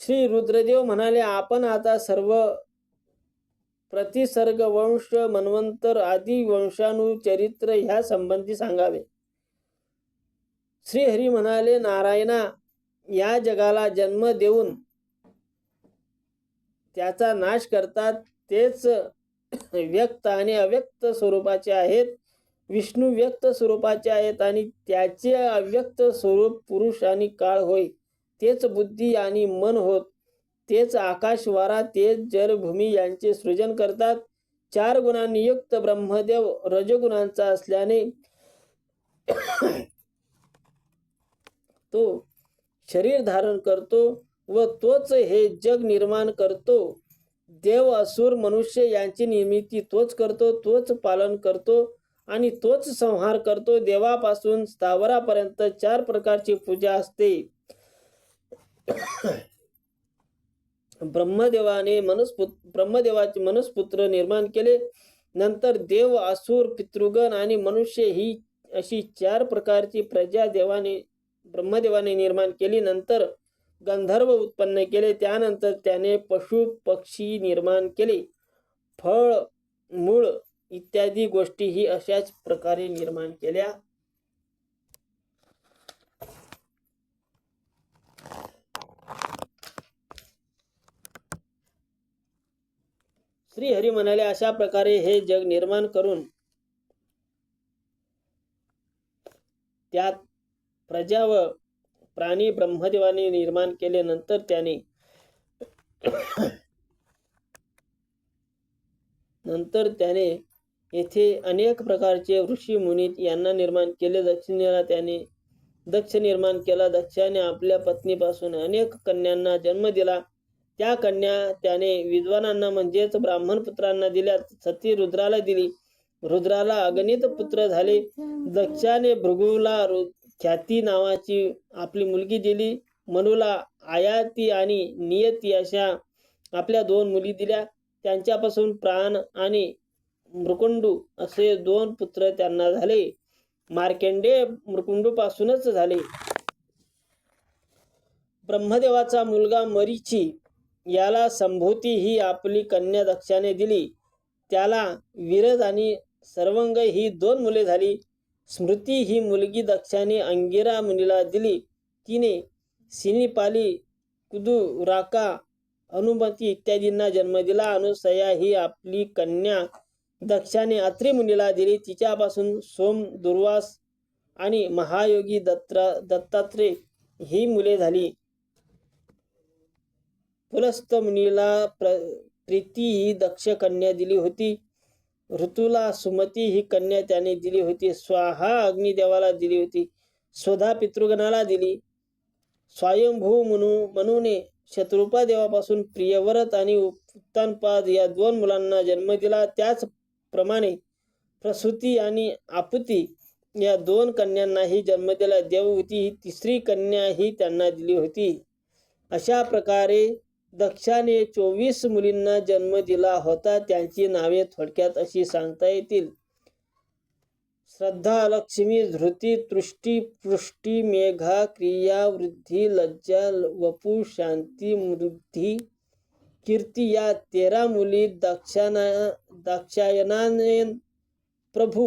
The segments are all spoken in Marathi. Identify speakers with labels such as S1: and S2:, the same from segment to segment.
S1: श्री रुद्रदेव म्हणाले, आपण आता सर्व प्रतिसर्ग, वंश, मन्वंतर आदी वंशानुचरित्र ह्या संबंधी सांगावे. श्रीहरी म्हणाले, नारायणा, या जगाला जन्म देऊन त्याचा नाश करतात तेच व्यक्त आणि अव्यक्त स्वरूपाचे आहेत. विष्णू व्यक्त स्वरूपाचे आहेत आणि त्याचे अव्यक्त स्वरूप पुरुष आणि काळ होय. तेच बुद्धी आणि मन होत. तेच आकाश, वारा, तेज, जल, भूमी यांचे सृजन करतात. 4 गुणांनी युक्त ब्रह्मदेव रजगुणांचा असल्याने तो शरीर धारण करतो व तोच हे जग निर्माण करतो. देव, असुर, मनुष्य यांची निर्मिती तोच करतो, तोच पालन करतो आणि तोच संहार करतो. देवापासून स्थावरापर्यंत 4 प्रकारची पूजा असते. ब्रह्मदेवाचे मनुष्यपुत्र निर्माण केले. नंतर देव, असुर, पितृगण आणि मनुष्य ही अशी 4 प्रकारची प्रजा ब्रह्मदेवाने निर्माण केली. नंतर गंधर्व उत्पन्न केले. त्यानंतर त्याने पशु पक्षी निर्माण केले. फळ, मूळ इत्यादी गोष्टीही अशाच प्रकारे निर्माण केल्या. श्रीहरी म्हणाले, अशा प्रकारे हे जग निर्माण करून त्यात प्रजा व प्राणी ब्रह्मदेवाने निर्माण केले. नंतर त्याने येथे अनेक प्रकारचे ऋषी मुनी यांना निर्माण केले. दक्ष निर्माण केला. दक्षाने आपल्या पत्नीपासून अनेक कन्यांना जन्म दिला. त्या कन्या त्याने विद्वानांना म्हणजेच ब्राह्मण पुत्रांना दिल्या. सती रुद्राला दिली. रुद्राला अगणित पुत्र झाले. दक्षाने भृगूला ख्याती नावाची आपली मुलगी दिली. मनुला आयाती आणि नियती अशा आपल्या 2 मुली दिल्या. त्यांच्यापासून प्राण आणि मृकुंडू असे 2 पुत्र त्यांना झाले. मार्कंडेय मृकुंडूपासूनच झाले. ब्रह्मदेवाचा मुलगा मरीची याला संभूती ही आपली कन्या दक्षाने दिली. त्याला विरज आणि सर्वंग ही 2 मुले झाली. स्मृती ही मुलगी दक्षाने अंगिरा मुनीला दिली. तिने सिनीपाली, कुदू, राका, अनुमती इत्यादींना जन्म दिला. अनुसया ही आपली कन्या दक्षाने अत्रि मुनीला दिली. तिच्यापासून सोम, दुर्वास आणि महायोगी दत्तात्रेय ही मुले झाली. पुलस्त मुनीला प्रीती ही दक्ष कन्या दिली होती. ऋतूला सुमती ही कन्या त्याने दिली होती. स्वाहा अग्निदेवाला दिली होती. स्वधा पितृगणाला दिली. स्वयंभू मनुने शत्रुपा देवापासून प्रियव्रत आणि उत्तानपाद या 2 मुलांना जन्म दिला. त्याचप्रमाणे प्रसूती आणि आपुती या 2 कन्यांनाही जन्म दिला. देवहूती ही 3री कन्या ही त्यांना दिली होती. अशा प्रकारे दक्षाने 24 मुलींना जन्म दिला होता. त्यांची नावे थोडक्यात अशी सांगता येतील. श्रद्धा, लक्ष्मी, धृती, तुष्टी, पुष्टी, मेघा, क्रिया, वृद्धी, लज्जा, वपू, शांती, मृद्धी, कीर्ती या 13 मुली दाक्षायनाने प्रभू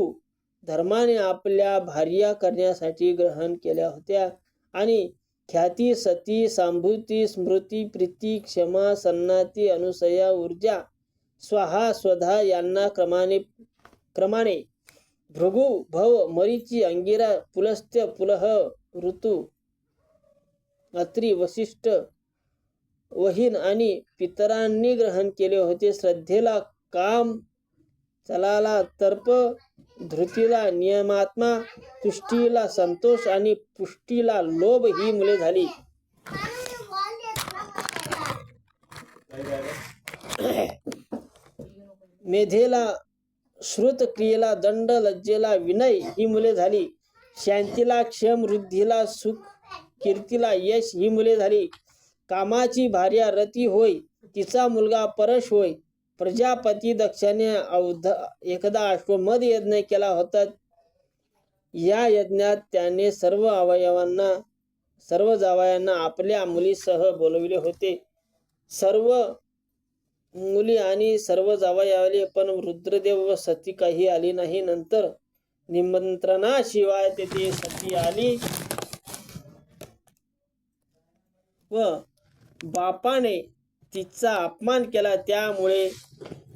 S1: धर्माने आपल्या भार्या करण्यासाठी ग्रहण केल्या होत्या. आणि ख्याती, सती, सांभूती, स्मृती, प्रीती, क्षमा, सन्नाती, अनुसया, ऊर्जा, स्वाहा, स्वधा यांना क्रमाने भृगु, भव, मरीची, अंगिरा, पुलस्त्य, पुलह, ऋतू, अत्रि, वसिष्ठ, वहीन आणि पितरांनी ग्रहण केले होते. श्रद्धेला काम, चलाला तर्प, धृतीला नियमात्मा, तुष्टीला संतोष आणि पुष्टीला लोभ ही मुले झाली. मेधेला श्रुत, क्रियेला दंड, लज्जेला विनय ही मुले झाली. शांतीला क्षम, वृद्धीला सुख, कीर्तीला यश ही मुले झाली. कामाची भार्या रती होय. तिचा मुलगा परश होय. प्रजापती दक्षाने एकदा अश्वमेध यज्ञ केला होता. या यज्ञात त्याने सर्व अवयवांना सर्व जावयांना आपल्या मुलीसह बोलविले होते. सर्व मुली आणि सर्व जावई आले, पण रुद्रदेव व सती काही आली नाही. नंतर निमंत्रणाशिवाय तेथे सती आली व बापाने तिचा अपमान केला. त्यामुळे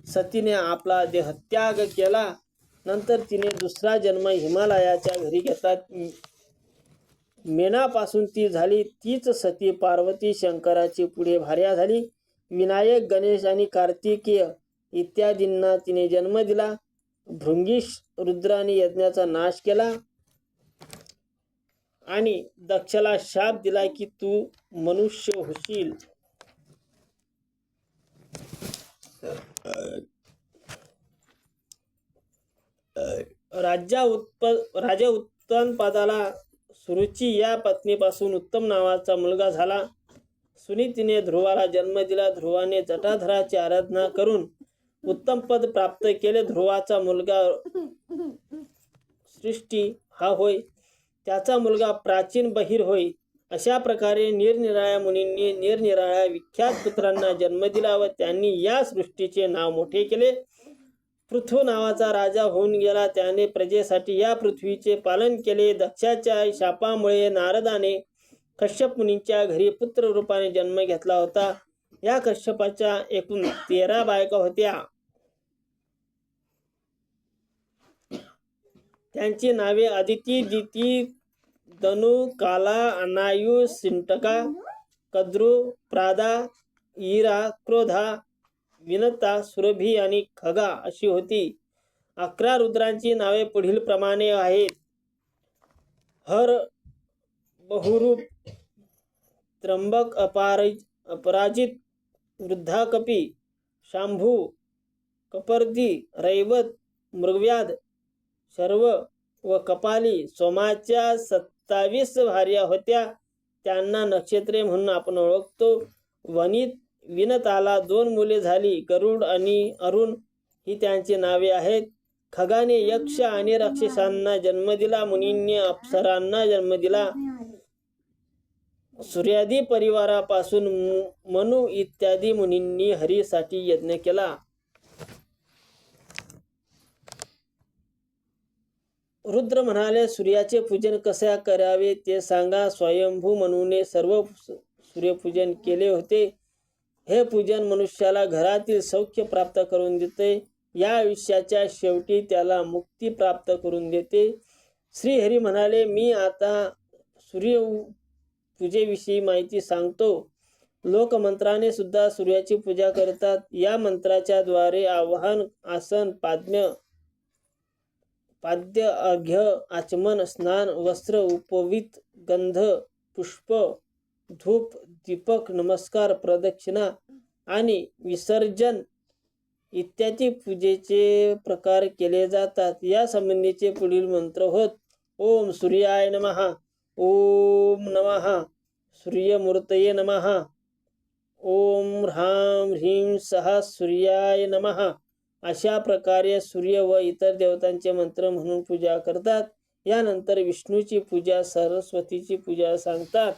S1: सतीने आपला देहत्याग केला. नंतर तिने दुसरा जन्म हिमालयाच्या घरी घेतला. मेणापासून ती झाली. तीच सती पार्वती शंकराची पुढे भार्या झाली. विनायक, गणेश आणि कार्तिकेय इत्यादींना तिने जन्म दिला. भृंगीश रुद्राने यज्ञाचा नाश केला आणि दक्षला शाप दिला की तू मनुष्य होशील. राजा उत्तानपादाला सुरुची या पत्नीपासून उत्तम नावाचा मुलगा झाला. सुनीतीने ध्रुवाला जन्म दिला. ध्रुवाने जटाधराची आराधना करून उत्तम पद प्राप्त केले. ध्रुवाचा मुलगा सृष्टी हा होय. त्याचा मुलगा प्राचीन बहिर होय. अशा प्रकारे निरनिराळ्या मुनींनी निरनिराळ्या विख्यात पुत्रांना जन्म दिला व त्यांनी या सृष्टीचे नाव मोठे केले. पृथ्वी नावाचा राजा होऊन गेला. त्याने प्रजेसाठी या पृथ्वीचे पालन केले. दक्षाच्या शापामुळे नारदाने कश्यप मुनींच्या घरी पुत्र रूपाने जन्म घेतला होता. या कश्यपाच्या एकूण 13 बायका होत्या. त्यांची नावे अदिती, दिती, दनु, काला, अनायु, सिंटका, कद्रू, प्रादा, ईरा, क्रोधा, विनता, सुरभी आणि खगा अशी होती. 11 रुद्रांची नावे पुढील प्रमाणे आहेत. हर, बहुरूप, त्र्यंबक, अपराजित, वृद्धाकपी, शांभू, कपर्दी, रैवत, मृगव्याध, शर्व व कपाली. सोमाच्या 27 भार्या होत्या. त्यांना नक्षत्रे म्हणून आपण ओळखतो. विनताला 2 मुले झाली, गरुड आणि अरुण ही त्यांची नावे आहेत. खगाने यक्ष आणि राक्षसांना जन्म दिला. मुनींनी अप्सरांना जन्म दिला. सूर्यादी परिवारापासून मनु इत्यादी मुनींनी हरीसाठी यज्ञ केला. रुद्र म्हणाले, सूर्याचे पूजन कसे करावे ते सांगा. स्वयंभू मनूने सर्व सूर्यपूजन केले होते. हे पूजन मनुष्याला घरातील सौख्य प्राप्त करून देते. या आयुष्याच्या शेवटी त्याला मुक्ती प्राप्त करून देते. श्रीहरी म्हणाले, मी आता सूर्य पूजेविषयी माहिती सांगतो. लोक मंत्राने सुद्धा सूर्याची पूजा करतात. या मंत्राच्या द्वारे आवाहन, आसन, पाद्य, अर्घ्य, आचमन, स्नान, वस्त्र, उपवीत, गंध, पुष्प, धूप, दीपक, नमस्कार, प्रदक्षिणा आणि विसर्जन इत्यादी पूजेचे प्रकार केले जातात. या संबंधीचे पुढील मंत्र होत. ओम सूर्याय नमः. ओम नमः सूर्यमूर्तये नमः. ओम ह्रां ह्रीं सः सूर्याय नमः. अशा प्रकारे सूर्य व इतर देवतांचे मंत्र म्हणून पूजा करतात. यानंतर विष्णूची पूजा, सरस्वतीची पूजा सांगतात.